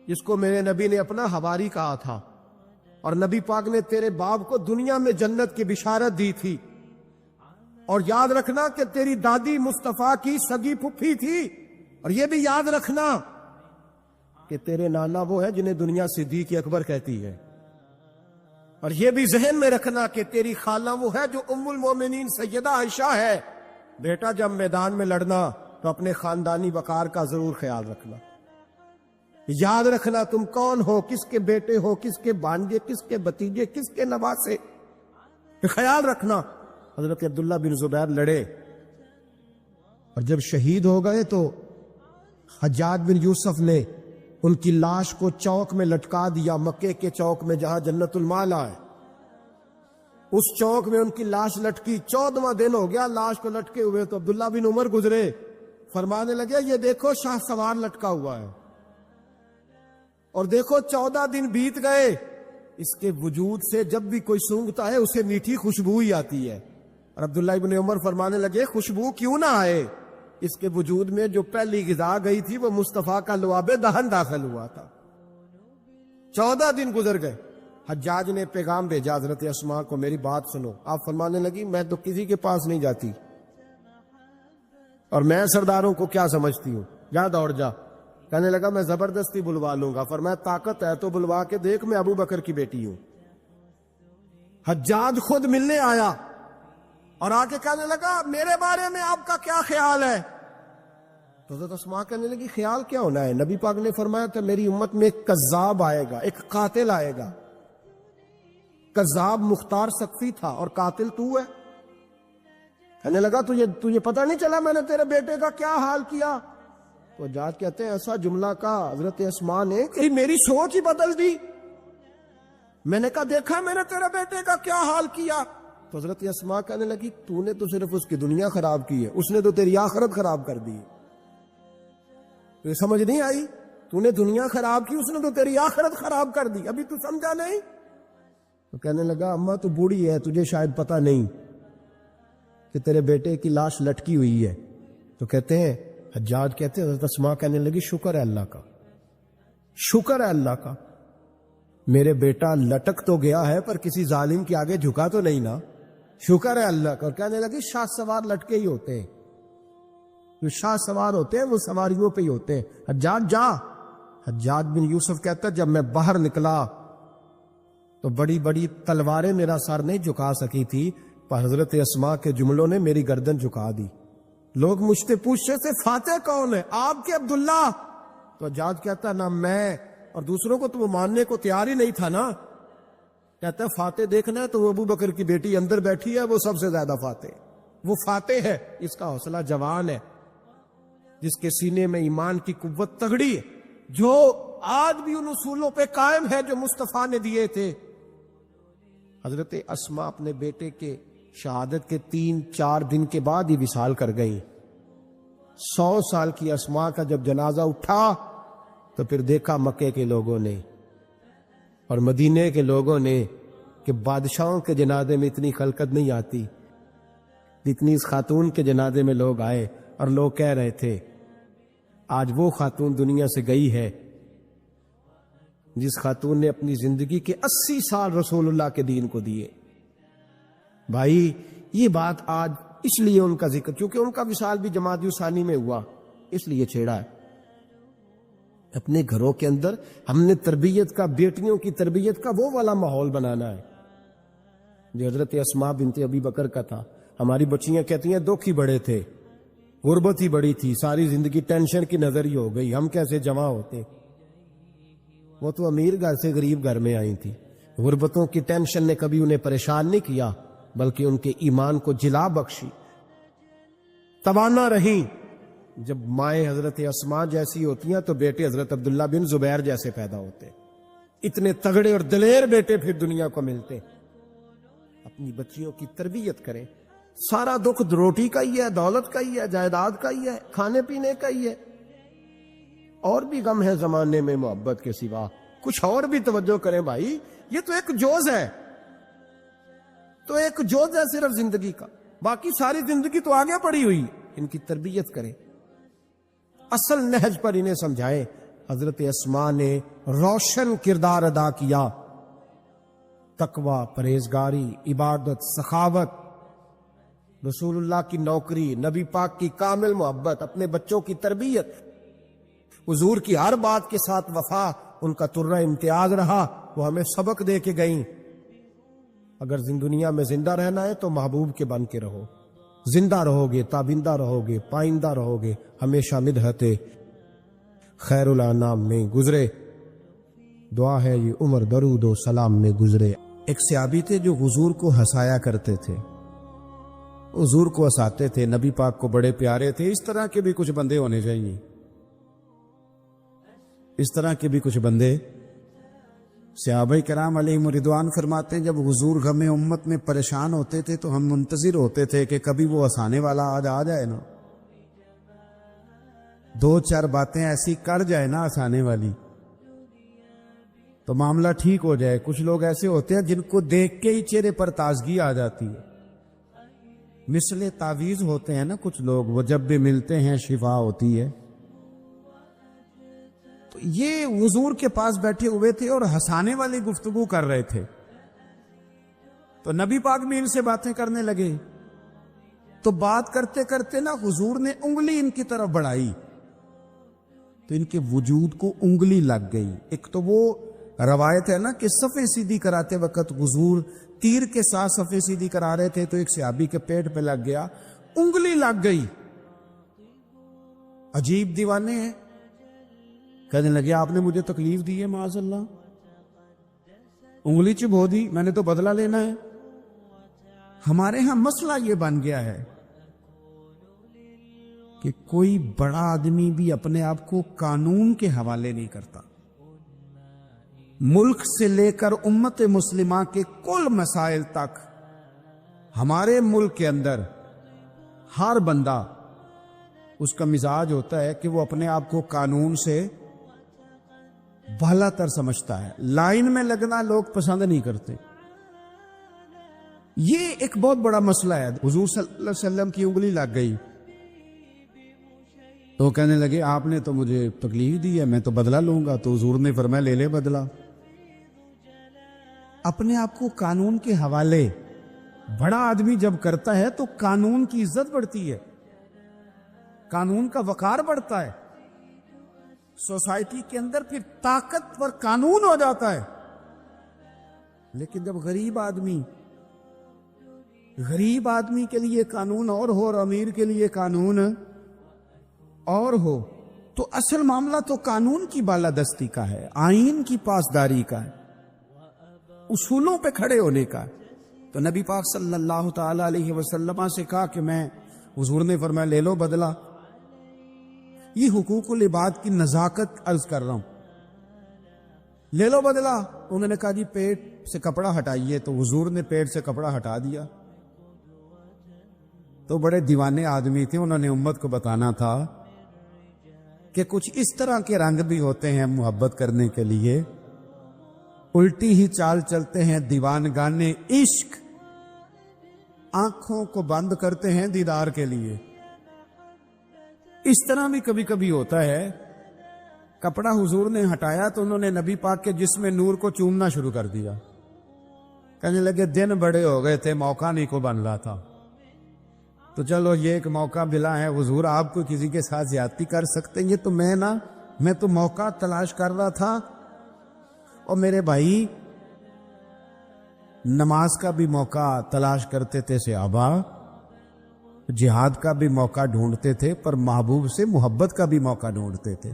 [SPEAKER 1] جس کو میرے نبی نے اپنا حواری کہا تھا, اور نبی پاک نے تیرے باپ کو دنیا میں جنت کی بشارت دی تھی. اور یاد رکھنا کہ تیری دادی مصطفیٰ کی سگی پھپھی تھی, اور یہ بھی یاد رکھنا کہ تیرے نانا وہ ہے جنہیں دنیا صدیق اکبر کہتی ہے. اور یہ بھی ذہن میں رکھنا کہ تیری خالہ وہ ہے جو ام المومنین سیدہ عائشہ ہے. بیٹا جب میدان میں لڑنا تو اپنے خاندانی وقار کا ضرور خیال رکھنا, یاد رکھنا تم کون ہو, کس کے بیٹے ہو, کس کے بھانجے, کس کے بھتیجے, کس کے نواسے, خیال رکھنا. حضرت عبداللہ بن زبیر لڑے اور جب شہید ہو گئے تو حجاج بن یوسف نے ان کی لاش کو چوک میں لٹکا دیا، مکے کے چوک میں جہاں جنت المالا ہے، اس چوک میں ان کی لاش لٹکی۔ 14واں دن ہو گیا لاش کو لٹکے ہوئے، تو عبداللہ بن عمر گزرے، فرمانے لگے یہ دیکھو شاہ سوار لٹکا ہوا ہے، اور دیکھو 14 دن بیت گئے، اس کے وجود سے جب بھی کوئی سونگتا ہے اسے میٹھی خوشبو ہی آتی ہے۔ اور عبداللہ بن عمر فرمانے لگے خوشبو کیوں نہ آئے، اس کے وجود میں جو پہلی غذا گئی تھی وہ مصطفیٰ کا لعاب دہن داخل ہوا تھا۔ 14 دن گزر گئے، حجاج نے پیغام بھیجا حضرت اسماء کو، میری بات سنو۔ آپ فرمانے لگی میں تو کسی کے پاس نہیں جاتی، اور میں سرداروں کو کیا سمجھتی ہوں، جا دوڑ جا۔ کہنے لگا میں زبردستی بلوا لوں گا، فرمایا طاقت ہے تو بلوا کے دیکھ، میں ابو بکر کی بیٹی ہوں۔ حجاج خود ملنے آیا اور آ کے کہنے لگا میرے بارے میں آپ کا کیا خیال ہے؟ تو حضرت اسماء کہنے لگی خیال کیا ہونا ہے، نبی پاک نے فرمایا تھا میری امت میں ایک کذاب آئے گا، ایک قاتل آئے گا۔ کذاب مختار سقفی تھا اور قاتل تو ہے۔ کہنے لگا تجھے پتہ نہیں چلا میں نے تیرے بیٹے کا کیا حال کیا؟ تو حجاج کہتے ہیں ایسا جملہ کہا حضرت اسماء نے کہ میری سوچ ہی بدل دی، میں نے کہا دیکھا میں نے تیرے بیٹے کا کیا حال کیا؟ تو حضرت اسماء کہنے لگی تو نے تو صرف اس کی دنیا خراب کی ہے، اس نے تو تیری آخرت خراب کر دی۔ تو یہ سمجھ نہیں آئی، تو نے دنیا خراب کی، اس نے تو تیری آخرت خراب کر دی، ابھی تو سمجھا نہیں؟ تو کہنے لگا اماں تو بوڑھی ہے، تجھے شاید پتہ نہیں کہ تیرے بیٹے کی لاش لٹکی ہوئی ہے۔ تو کہتے ہیں حجاج کہتے ہیں حضرت اسماء کہنے لگی شکر ہے اللہ کا، شکر ہے اللہ کا، میرے بیٹا لٹک تو گیا ہے پر کسی ظالم کے آگے جھکا تو نہیں نا، شکر ہے اللہ کا۔ اور کہنے لگی شاہ سوار لٹکے ہی ہوتے ہیں، جو شاہ سوار ہوتے ہیں وہ سواریوں پہ ہی ہوتے ہیں، حجاج جا۔ حجاج بن یوسف کہتا ہے جب میں باہر نکلا تو بڑی بڑی تلواریں میرا سر نہیں جھکا سکی تھی، پر حضرت اسماء کے جملوں نے میری گردن جھکا دی۔ لوگ مجھ سے پوچھتے تھے فاتح کون ہے؟ آپ کے عبداللہ۔ تو حجاج کہتا نہ میں، اور دوسروں کو تو وہ ماننے کو تیار ہی نہیں تھا نا، کہتا ہے فاتح دیکھنا ہے تو وہ ابو بکر کی بیٹی اندر بیٹھی ہے، وہ سب سے زیادہ فاتح، وہ فاتح ہے، اس کا حوصلہ جوان ہے، جس کے سینے میں ایمان کی قوت تگڑی ہے، جو آج بھی ان اصولوں پہ قائم ہے جو مصطفیٰ نے دیے تھے۔ حضرت اسماء اپنے بیٹے کے شہادت کے 3-4 دن کے بعد ہی وصال کر گئیں۔ 100 سال کی اسماء کا جب جنازہ اٹھا تو پھر دیکھا مکے کے لوگوں نے اور مدینے کے لوگوں نے کہ بادشاہوں کے جنازے میں اتنی خلقت نہیں آتی جتنی اس خاتون کے جنازے میں لوگ آئے، اور لوگ کہہ رہے تھے آج وہ خاتون دنیا سے گئی ہے جس خاتون نے اپنی زندگی کے 80 سال رسول اللہ کے دین کو دیے۔ بھائی یہ بات آج اس لیے ان کا ذکر، کیونکہ ان کا وصال بھی جمادی ثانی میں ہوا، اس لیے چھیڑا ہے۔ اپنے گھروں کے اندر ہم نے تربیت کا، بیٹیوں کی تربیت کا وہ والا ماحول بنانا ہے جو حضرت اسماء بنت ابی بکر کا تھا۔ ہماری بچیاں کہتی ہیں دکھ ہی بڑے تھے، غربت ہی بڑی تھی، ساری زندگی ٹینشن کی نظر ہی ہو گئی، ہم کیسے جمع ہوتے۔ وہ تو امیر گھر سے غریب گھر میں آئی تھی، غربتوں کی ٹینشن نے کبھی انہیں پریشان نہیں کیا، بلکہ ان کے ایمان کو جلا بخشی، توانا رہیں۔ جب مائیں حضرت اسماء جیسی ہوتی ہیں تو بیٹے حضرت عبداللہ بن زبیر جیسے پیدا ہوتے، اتنے تگڑے اور دلیر بیٹے پھر دنیا کو ملتے۔ اپنی بچیوں کی تربیت کریں، سارا دکھ روٹی کا ہی ہے، دولت کا ہی ہے، جائیداد کا ہی ہے، کھانے پینے کا ہی ہے، اور بھی غم ہے زمانے میں محبت کے سوا، کچھ اور بھی توجہ کریں بھائی، یہ تو ایک جوز ہے، تو ایک جوز ہے صرف زندگی کا، باقی ساری زندگی تو آگے پڑی ہوئی، ان کی تربیت کریں، اصل نہج پر انہیں سمجھائیں۔ حضرت اسماء نے روشن کردار ادا کیا، تقوی، پرہیزگاری، عبادت، سخاوت، رسول اللہ کی نوکری، نبی پاک کی کامل محبت، اپنے بچوں کی تربیت، حضور کی ہر بات کے ساتھ وفا ان کا ترہ امتیاز رہا، وہ ہمیں سبق دے کے گئیں۔ اگر دنیا میں زندہ رہنا ہے تو محبوب کے بن کے رہو، زندہ رہو گے، تابندہ رہو گے، پائندہ رہو گے، ہمیشہ مدحت خیر الانام میں گزرے۔ دعا ہے یہ عمر درود و سلام میں گزرے۔ ایک صحابی تھے جو حضور کو ہنسایا کرتے تھے، حضور کو ہنساتے تھے، نبی پاک کو بڑے پیارے تھے۔ اس طرح کے بھی کچھ بندے ہونے چاہیے
[SPEAKER 2] اس طرح کے بھی کچھ بندے صحابہ کرام علیہم رضوان فرماتے ہیں جب حضور غم امت میں پریشان ہوتے تھے تو ہم منتظر ہوتے تھے کہ کبھی وہ ہنسانے والا آج آ جائے نا، دو چار باتیں ایسی کر جائے نا ہنسانے والی تو معاملہ ٹھیک ہو جائے۔ کچھ لوگ ایسے ہوتے ہیں جن کو دیکھ کے ہی چہرے پر تازگی آ جاتی ہے، مثل تعویذ ہوتے ہیں نا کچھ لوگ، وہ جب بھی ملتے ہیں شفا ہوتی ہے۔ تو یہ حضور کے پاس بیٹھے ہوئے تھے اور ہنسانے والی گفتگو کر رہے تھے، تو نبی پاک بھی ان سے باتیں کرنے لگے۔ تو بات کرتے کرتے نا حضور نے انگلی ان کی طرف بڑھائی تو ان کے وجود کو انگلی لگ گئی۔ ایک تو وہ روایت ہے نا کہ صفیں سیدھی کراتے وقت حضور تیر کے ساتھ صفیں سیدھی کرا رہے تھے تو ایک صحابی کے پیٹ پہ لگ گیا، انگلی لگ گئی۔ عجیب دیوانے ہیں، کہنے لگے آپ نے مجھے تکلیف دی ہے معاذ اللہ، انگلی چبھو دی، میں نے تو بدلہ لینا ہے۔ ہمارے ہاں مسئلہ یہ بن گیا ہے کہ کوئی بڑا آدمی بھی اپنے آپ کو قانون کے حوالے نہیں کرتا۔ ملک سے لے کر امت مسلمہ کے کل مسائل تک ہمارے ملک کے اندر ہر بندہ، اس کا مزاج ہوتا ہے کہ وہ اپنے آپ کو قانون سے بالا تر سمجھتا ہے۔ لائن میں لگنا لوگ پسند نہیں کرتے، یہ ایک بہت بڑا مسئلہ ہے۔ حضور صلی اللہ علیہ وسلم کی انگلی لگ گئی تو کہنے لگے آپ نے تو مجھے تکلیف دی ہے، میں تو بدلہ لوں گا۔ تو حضور نے فرمایا لے لے بدلہ۔ اپنے آپ کو قانون کے حوالے بڑا آدمی جب کرتا ہے تو قانون کی عزت بڑھتی ہے، قانون کا وقار بڑھتا ہے، سوسائٹی کے اندر پھر طاقتور قانون ہو جاتا ہے۔ لیکن جب غریب آدمی کے لیے قانون اور ہو اور امیر کے لیے قانون اور ہو، تو اصل معاملہ تو قانون کی بالادستی کا ہے، آئین کی پاسداری کا ہے، اصولوں پہ کھڑے ہونے کا۔ تو نبی پاک صلی اللہ تعالی علیہ وسلم سے کہا کہ میں، حضور نے فرمایا لے لو بدلہ۔ یہ حقوق العباد کی نزاکت عرض کر رہا ہوں، لے لو بدلہ۔ انہوں نے کہا جی پیٹ سے کپڑا ہٹائیے، تو حضور نے پیٹ سے کپڑا ہٹا دیا۔ تو بڑے دیوانے آدمی تھے، انہوں نے امت کو بتانا تھا کہ کچھ اس طرح کے رنگ بھی ہوتے ہیں محبت کرنے کے لیے، الٹی ہی چال چلتے ہیں دیوانگانے عشق، آنکھوں کو بند کرتے ہیں دیدار کے لیے۔ اس طرح بھی کبھی کبھی ہوتا ہے۔ کپڑا حضور نے ہٹایا تو انہوں نے نبی پاک کے جسم نور کو چومنا شروع کر دیا، کہنے لگے دن بڑے ہو گئے تھے، موقع نہیں کو بن رہا تھا، تو چلو یہ ایک موقع ملا ہے، حضور آپ کو کسی کے ساتھ زیادتی کر سکتے ہیں، یہ تو میں تو موقع تلاش کر رہا تھا۔ اور میرے بھائی نماز کا بھی موقع تلاش کرتے تھے صحابہ، جہاد کا بھی موقع ڈھونڈتے تھے، پر محبوب سے محبت کا بھی موقع ڈھونڈتے تھے۔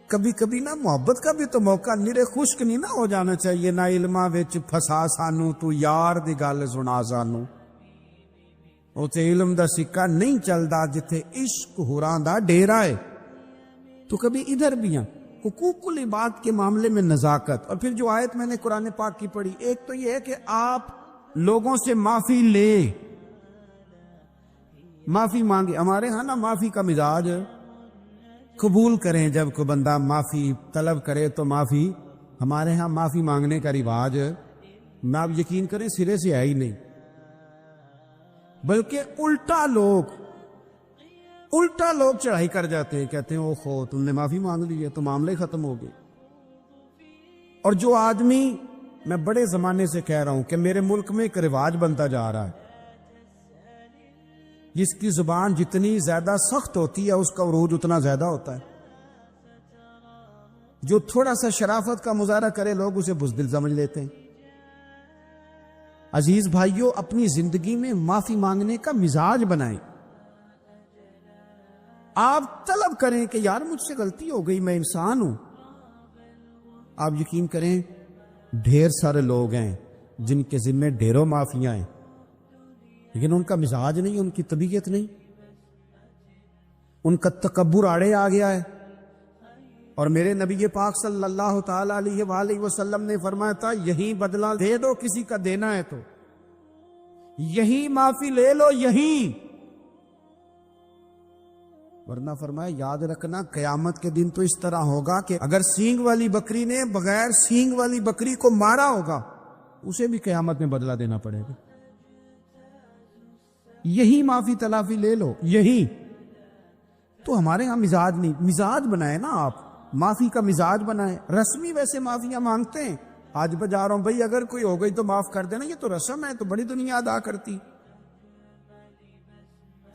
[SPEAKER 2] کبھی کبھی نا محبت کا بھی تو موقع نرے خشک نہیں نہ ہو جانا چاہیے۔ نہ علماں وچ پھسا سانو تو یار دی گل سنا سانو، اوتے علم دا سکہ نہیں چلدا جتھے عشق ہوراں دا ڈیرا ہے۔ تو کبھی ادھر بھی ہیں حقوق العباد کے معاملے میں نزاکت۔ اور پھر جو آیت میں نے قرآن پاک کی پڑھی، ایک تو یہ ہے کہ آپ لوگوں سے معافی لے، معافی مانگے۔ ہمارے ہاں نا معافی کا مزاج، قبول کریں جب کوئی بندہ معافی طلب کرے تو معافی، ہمارے ہاں معافی مانگنے کا رواج میں آپ یقین کریں سرے سے ہے ہی نہیں، بلکہ الٹا لوگ چڑھائی کر جاتے ہیں، کہتے ہیں او خو تم نے معافی مانگ لی ہے تو معاملے ختم ہو گئے۔ اور جو آدمی، میں بڑے زمانے سے کہہ رہا ہوں کہ میرے ملک میں ایک رواج بنتا جا رہا ہے، جس کی زبان جتنی زیادہ سخت ہوتی ہے اس کا عروج اتنا زیادہ ہوتا ہے۔ جو تھوڑا سا شرافت کا مظاہرہ کرے لوگ اسے بزدل سمجھ لیتے ہیں۔ عزیز بھائیوں، اپنی زندگی میں معافی مانگنے کا مزاج بنائیں۔ آپ طلب کریں کہ یار مجھ سے غلطی ہو گئی، میں انسان ہوں۔ آپ یقین کریں ڈھیر سارے لوگ ہیں جن کے ذمہ ڈھیروں معافیاں ہیں، لیکن ان کا مزاج نہیں، ان کی طبیعت نہیں، ان کا تکبر آڑے آ گیا ہے۔ اور میرے نبی پاک صلی اللہ تعالی علیہ وآلہ وسلم نے فرمایا تھا یہی بدلہ دے دو کسی کا دینا ہے تو، یہی معافی لے لو یہی، ورنہ فرمایا یاد رکھنا قیامت کے دن تو اس طرح ہوگا کہ اگر سینگ والی بکری نے بغیر سینگ والی بکری کو مارا ہوگا اسے بھی قیامت میں بدلہ دینا پڑے گا۔ یہی معافی تلافی لے لو یہی۔ تو ہمارے ہاں مزاج نہیں، مزاج بنائے نا آپ، معافی کا مزاج بنائے۔ رسمی ویسے معافیاں مانگتے ہیں، آج بجا رہا ہوں بھائی اگر کوئی ہو گئی تو معاف کر دینا، یہ تو رسم ہے، تو بڑی دنیا ادا کرتی۔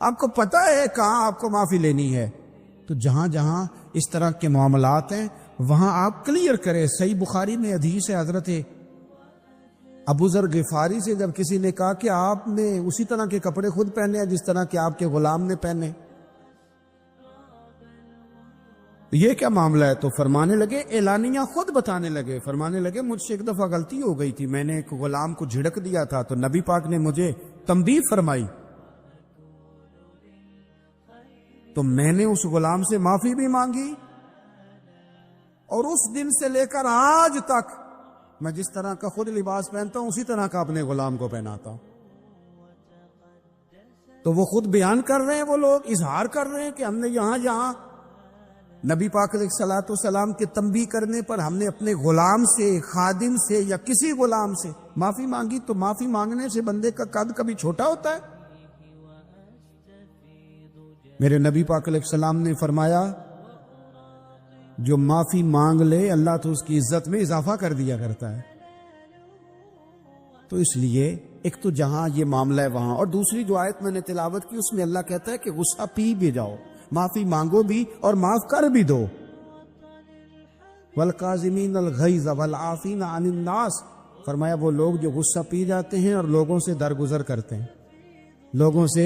[SPEAKER 2] آپ کو پتہ ہے کہاں آپ کو معافی لینی ہے، تو جہاں جہاں اس طرح کے معاملات ہیں وہاں آپ کلیئر کریں۔ صحیح بخاری میں حدیث ہے حضرت ابو ذر غفاری سے، جب کسی نے کہا کہ آپ نے اسی طرح کے کپڑے خود پہنے ہیں جس طرح کہ آپ کے غلام نے پہنے، یہ کیا معاملہ ہے؟ تو فرمانے لگے، اعلانیہ خود بتانے لگے، فرمانے لگے مجھ سے ایک دفعہ غلطی ہو گئی تھی، میں نے ایک غلام کو جھڑک دیا تھا تو نبی پاک نے مجھے تنبیہ فرمائی، تو میں نے اس غلام سے معافی بھی مانگی، اور اس دن سے لے کر آج تک میں جس طرح کا خود لباس پہنتا ہوں اسی طرح کا اپنے غلام کو پہناتا ہوں۔ تو وہ خود بیان کر رہے ہیں، وہ لوگ اظہار کر رہے ہیں کہ ہم نے یہاں نبی پاک علیہ الصلوۃ والسلام کے تنبیہ کرنے پر ہم نے اپنے غلام سے، خادم سے یا کسی غلام سے معافی مانگی۔ تو معافی مانگنے سے بندے کا قد کبھی چھوٹا ہوتا ہے؟ میرے نبی پاک علیہ السلام نے فرمایا جو معافی مانگ لے اللہ تو اس کی عزت میں اضافہ کر دیا کرتا ہے۔ تو اس لیے ایک تو جہاں یہ معاملہ ہے وہاں، اور دوسری جو آیت میں نے تلاوت کی اس میں اللہ کہتا ہے کہ غصہ پی بھی جاؤ، معافی مانگو بھی اور معاف کر بھی دو۔ وَالْقَاظِمِينَ الْغَيْظَ وَالْعَافِينَ عَنِ النَّاسِ، فرمایا وہ لوگ جو غصہ پی جاتے ہیں اور لوگوں سے درگزر کرتے ہیں، لوگوں سے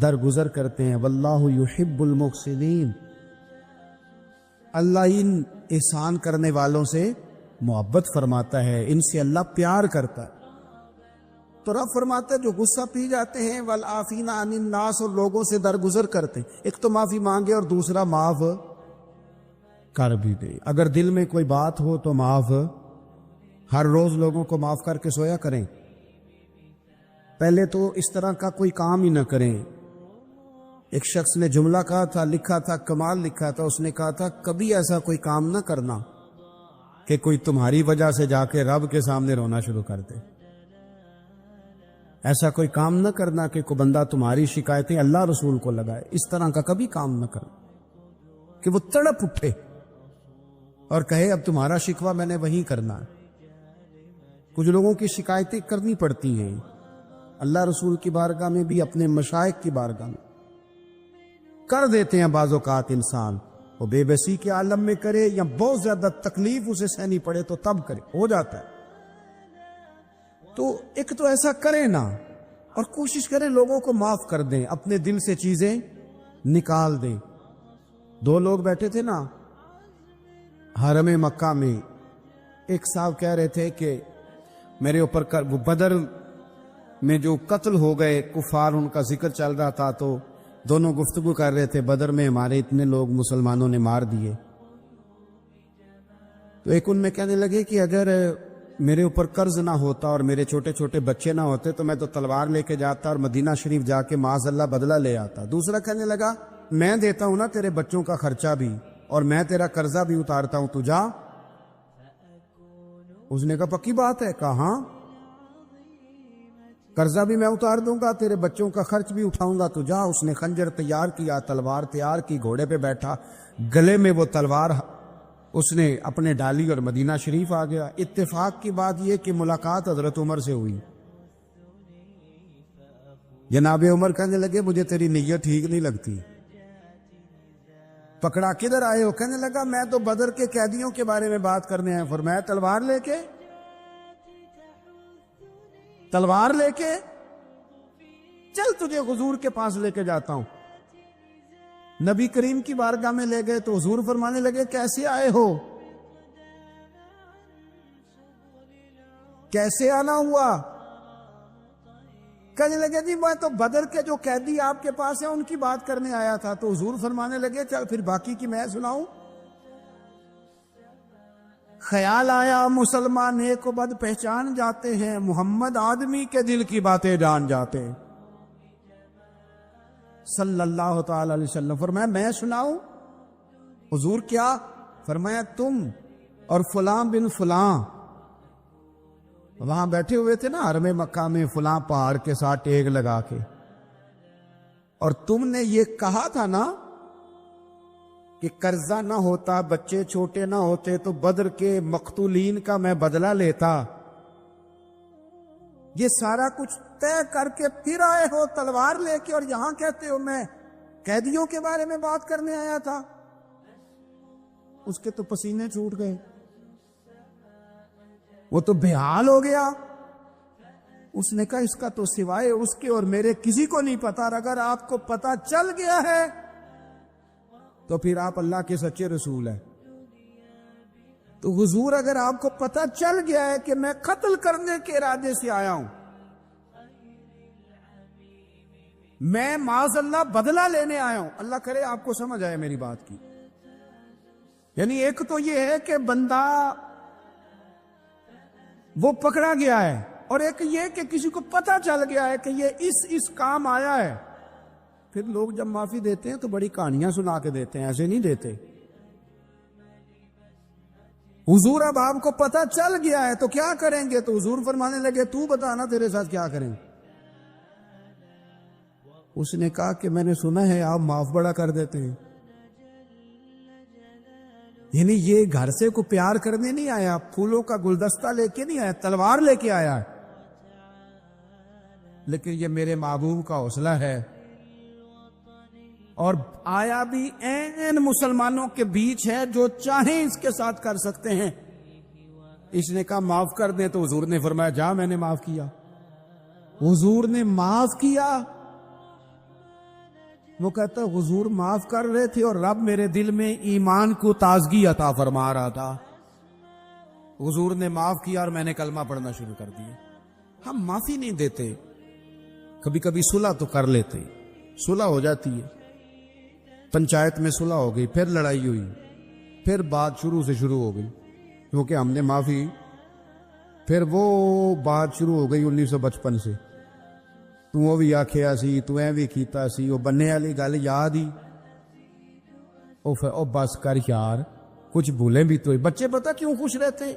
[SPEAKER 2] درگزر کرتے ہیں۔ وَاللَّهُ يُحِبُّ الْمُحْسِنِينَ، اللہ ان احسان کرنے والوں سے محبت فرماتا ہے، ان سے اللہ پیار کرتا ہے۔ تو رب فرماتا ہے جو غصہ پی جاتے ہیں والعافین عن الناس، اور لوگوں سے درگزر کرتے ہیں، ایک تو معافی مانگے اور دوسرا معاف کر بھی دے۔ اگر دل میں کوئی بات ہو تو معاف، ہر روز لوگوں کو معاف کر کے سویا کریں، پہلے تو اس طرح کا کوئی کام ہی نہ کریں۔ ایک شخص نے جملہ کہا تھا، لکھا تھا، کمال لکھا تھا، اس نے کہا تھا کبھی ایسا کوئی کام نہ کرنا کہ کوئی تمہاری وجہ سے جا کے رب کے سامنے رونا شروع کر دے۔ ایسا کوئی کام نہ کرنا کہ کوئی بندہ تمہاری شکایتیں اللہ رسول کو لگائے، اس طرح کا کبھی کام نہ کرنا کہ وہ تڑپ اٹھے اور کہے اب تمہارا شکوہ میں نے وہیں کرنا ہے۔ کچھ لوگوں کی شکایتیں کرنی پڑتی ہیں اللہ رسول کی بارگاہ میں بھی، اپنے مشائخ کی بارگاہ میں کر دیتے ہیں۔ بعض اوقات انسان وہ بے بسی کے عالم میں کرے یا بہت زیادہ تکلیف اسے سہنی پڑے تو تب کرے، ہو جاتا ہے۔ تو ایک تو ایسا کریں نا، اور کوشش کریں لوگوں کو معاف کر دیں، اپنے دل سے چیزیں نکال دیں۔ دو لوگ بیٹھے تھے نا حرم مکہ میں، ایک صاحب کہہ رہے تھے کہ میرے اوپر وہ بدر میں جو قتل ہو گئے کفار، ان کا ذکر چل رہا تھا، تو دونوں گفتگو کر رہے تھے بدر میں ہمارے اتنے لوگ مسلمانوں نے مار دیے۔ تو ایک ان میں کہنے لگے کہ اگر میرے اوپر قرض نہ ہوتا اور میرے چھوٹے چھوٹے بچے نہ ہوتے تو میں تو تلوار لے کے جاتا اور مدینہ شریف جا کے معاذ اللہ بدلہ لے آتا۔ دوسرا کہنے لگا میں دیتا ہوں نا تیرے بچوں کا خرچہ بھی اور میں تیرا قرضہ بھی اتارتا ہوں، تو جا۔ اس نے کہا پکی بات ہے؟ کہا ہاں، قرضہ بھی میں اتار دوں گا، تیرے بچوں کا خرچ بھی اٹھاؤں گا، تو جا۔ اس نے خنجر تیار کیا، تلوار تیار کی، گھوڑے پہ بیٹھا، گلے میں وہ تلوار اس نے اپنے ڈالی اور مدینہ شریف آ گیا۔ اتفاق کی بات یہ کہ ملاقات حضرت عمر سے ہوئی۔ جناب عمر کہنے لگے مجھے تیری نیت ٹھیک نہیں لگتی۔ پکڑا کدھر آئے ہو؟ کہنے لگا میں تو بدر کے قیدیوں کے بارے میں بات کرنے آیا۔ فرمایا تلوار لے کے؟ تلوار لے کے چل تجھے حضور کے پاس لے کے جاتا ہوں۔ نبی کریم کی بارگاہ میں لے گئے تو حضور فرمانے لگے کیسے آئے ہو؟ کیسے آنا ہوا؟ کہنے لگے جی میں تو بدر کے جو قیدی آپ کے پاس ہیں ان کی بات کرنے آیا تھا۔ تو حضور فرمانے لگے چل پھر باقی کی میں سناؤں۔ خیال آیا مسلمان نیک و بد پہچان جاتے ہیں، محمد آدمی کے دل کی باتیں جان جاتے ہیں صلی اللہ تعالی علیہ وسلم۔ فرمایا میں سناؤں؟ حضور کیا؟ فرمایا تم اور فلاں بن فلاں وہاں بیٹھے ہوئے تھے نا حرم مکہ میں، فلاں پہاڑ کے ساتھ ٹیک لگا کے، اور تم نے یہ کہا تھا نا کہ قرضہ نہ ہوتا، بچے چھوٹے نہ ہوتے تو بدر کے مقتولین کا میں بدلہ لیتا۔ یہ سارا کچھ طے کر کے پھر آئے ہو تلوار لے کے، اور یہاں کہتے ہو میں قیدیوں کے بارے میں بات کرنے آیا تھا۔ اس کے تو پسینے چھوٹ گئے، وہ تو بے حال ہو گیا۔ اس نے کہا اس کا تو سوائے اس کے اور میرے کسی کو نہیں پتا، اور اگر آپ کو پتا چل گیا ہے تو پھر آپ اللہ کے سچے رسول ہیں۔ تو حضور اگر آپ کو پتا چل گیا ہے کہ میں قتل کرنے کے ارادے سے آیا ہوں، میں معاذ اللہ بدلہ لینے آیا ہوں، اللہ کرے آپ کو سمجھ آئے میری بات کی۔ یعنی ایک تو یہ ہے کہ بندہ وہ پکڑا گیا ہے، اور ایک یہ کہ کسی کو پتا چل گیا ہے کہ یہ اس کام آیا ہے۔ پھر لوگ جب معافی دیتے ہیں تو بڑی کہانیاں سنا کے دیتے ہیں، ایسے نہیں دیتے۔ حضور اب آپ کو پتا چل گیا ہے تو کیا کریں گے؟ تو حضور فرمانے لگے تو بتانا تیرے ساتھ کیا کریں۔ اس نے کہا کہ میں نے سنا ہے آپ معاف بڑا کر دیتے ہیں۔ یعنی یہ گھر سے کوئی پیار کرنے نہیں آیا، پھولوں کا گلدستہ لے کے نہیں آیا، تلوار لے کے آیا ہے، لیکن یہ میرے محبوب کا حوصلہ ہے۔ اور آیا بھی این مسلمانوں کے بیچ ہے، جو چاہیں اس کے ساتھ کر سکتے ہیں۔ اس نے کہا معاف کر دیں، تو حضور نے فرمایا جا میں نے معاف کیا۔ حضور نے معاف کیا۔ وہ کہتا حضور معاف کر رہے تھے اور رب میرے دل میں ایمان کو تازگی عطا فرما رہا تھا۔ حضور نے معاف کیا اور میں نے کلمہ پڑھنا شروع کر دیا۔ ہم معافی نہیں دیتے، کبھی کبھی صلح تو کر لیتے، صلح ہو جاتی ہے، پنچایت میں صلح ہو گئی، پھر لڑائی ہوئی، پھر بات شروع سے شروع ہو گئی، کیونکہ ہم نے معافی، پھر وہ بات شروع ہو گئی 1955 سے، تو وہ بھی آکھیا سی، تو اے بھی کیتا سی، وہ بننے والی گل یاد ہی، او بس کر یار، کچھ بھولیں بھی تو۔ بچے پتہ کیوں خوش رہتے؟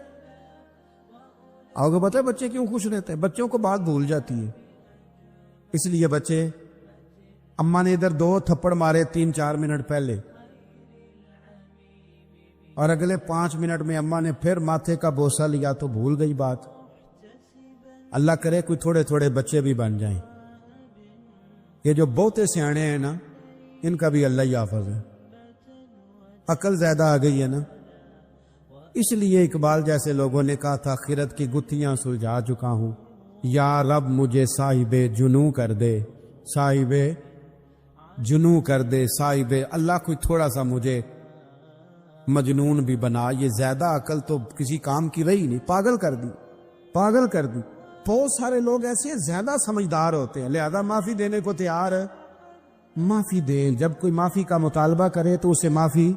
[SPEAKER 2] آپ کو پتہ ہے بچے کیوں خوش رہتے ہیں؟ بچوں کو بات بھول جاتی ہے، اس لیے بچے، اماں نے ادھر 2 تھپڑ مارے 3-4 منٹ پہلے، اور اگلے 5 منٹ میں اماں نے پھر ماتھے کا بوسہ لیا تو بھول گئی بات۔ اللہ کرے کوئی تھوڑے تھوڑے بچے بھی بن جائیں۔ یہ جو بہتے سیانے ہیں نا، ان کا بھی اللہ ہی حافظ ہے، عقل زیادہ آ گئی ہے نا۔ اس لیے اقبال جیسے لوگوں نے کہا تھا خرد کی گتھیاں سلجھا چکا ہوں، یا رب مجھے صاحب جنوں کر دے، صاحب جنوں کر دے، صاحب اللہ کوئی تھوڑا سا مجھے مجنون بھی بنا۔ یہ زیادہ عقل تو کسی کام کی رہی نہیں، پاگل کر دی، پاگل کر دی۔ بہت سارے لوگ ایسے زیادہ سمجھدار ہوتے ہیں، لہذا معافی دینے کو تیار ہے، معافی دیں، جب کوئی معافی کا مطالبہ کرے تو اسے معافی